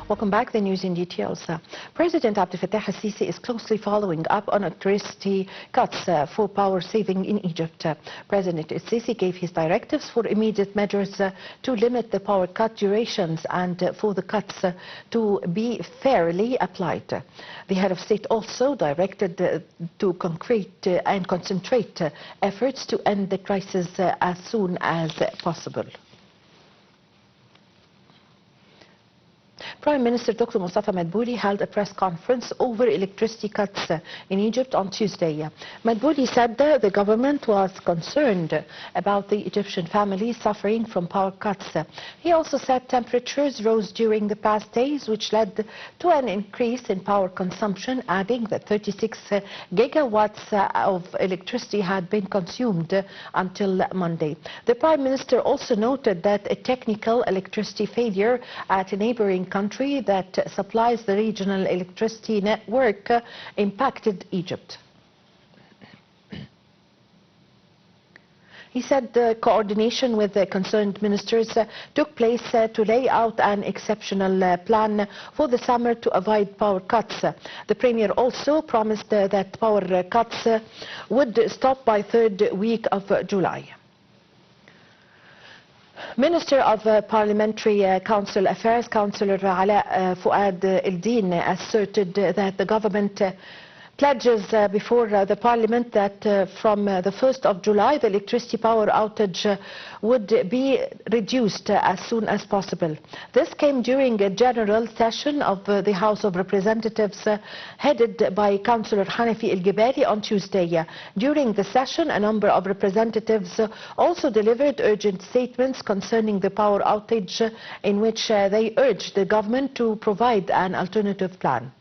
Welcome back. The news in details. President Abdel Fattah al-Sisi is closely following up on electricity cuts for power saving in Egypt. President al-Sisi gave his directives for immediate measures to limit the power cut durations and for the cuts to be fairly applied. The head of state also directed to concrete and concentrate efforts to end the crisis as soon as possible. Prime Minister Dr. Mustafa Madbouli held a press conference over electricity cuts in Egypt on Tuesday. Madbouli said the government was concerned about the Egyptian families suffering from power cuts. He also said temperatures rose during the past days, which led to an increase in power consumption, adding that 36 gigawatts of electricity had been consumed until Monday. The Prime Minister also noted that a technical electricity failure at a neighboring country that supplies the regional electricity network impacted Egypt. He said the coordination with the concerned ministers took place to lay out an exceptional plan for the summer to avoid power cuts. The Premier also promised that power cuts would stop by third week of July. Minister of Parliamentary Council Affairs, Councillor Ala Fuad Eldin, asserted that the government pledges before the Parliament that from the 1st of July the electricity power outage would be reduced as soon as possible. This came during a general session of the House of Representatives headed by Councillor Hanafi El-Gibali on Tuesday. During the session, a number of representatives also delivered urgent statements concerning the power outage in which they urged the government to provide an alternative plan.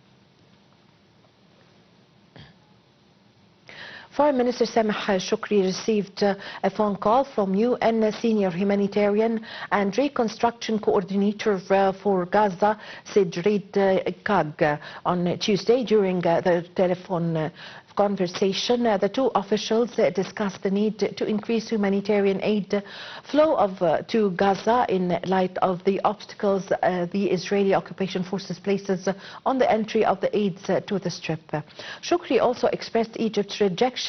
Foreign Minister Sameh Shoukry received a phone call from UN Senior Humanitarian and Reconstruction Coordinator for Gaza, Sidrid Kag, on Tuesday during the telephone conversation. The two officials discussed the need to increase humanitarian aid flow to Gaza in light of the obstacles the Israeli occupation forces places on the entry of the aid to the strip. Shoukry also expressed Egypt's rejection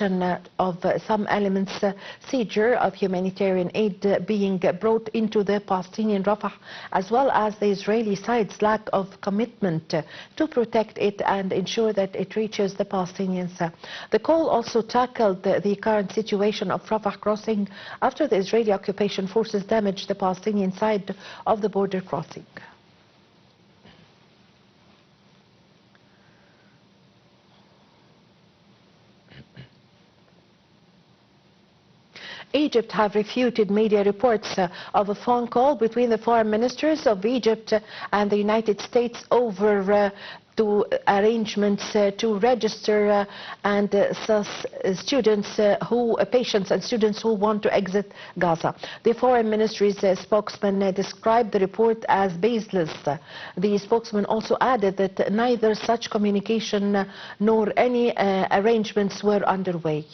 of some elements' seizure of humanitarian aid being brought into the Palestinian Rafah, as well as the Israeli side's lack of commitment to protect it and ensure that it reaches the Palestinians. The call also tackled the current situation of Rafah crossing after the Israeli occupation forces damaged the Palestinian side of the border crossing. Egypt have refuted media reports of a phone call between the foreign ministers of Egypt and the United States over to arrangements to register patients and students who want to exit Gaza. The Foreign Ministry's spokesman described the report as baseless. The spokesman also added that neither such communication nor any arrangements were underway.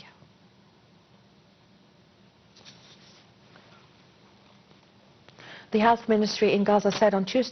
The Health Ministry in Gaza said on Tuesday